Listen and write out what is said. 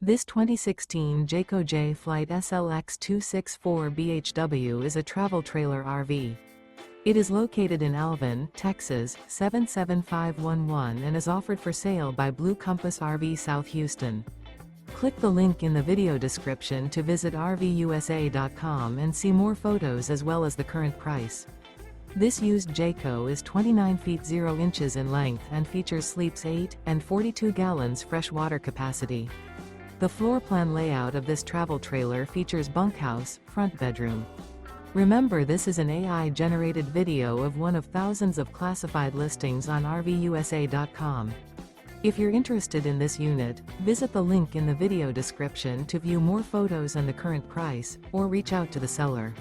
This 2016 Jayco Jay Flight SLX 264 BHW is a travel trailer RV. It is located in Alvin, Texas, 77511 and is offered for sale by Blue Compass RV South Houston. Click the link in the video description to visit RVUSA.com and see more photos as well as the current price. This used Jayco is 29 feet 0 inches in length and features sleeps 8 and 42 gallons fresh water capacity. The floor plan layout of this travel trailer features bunkhouse, front bedroom. Remember, this is an AI-generated video of one of thousands of classified listings on RVUSA.com. If you're interested in this unit, visit the link in the video description to view more photos and the current price, or reach out to the seller.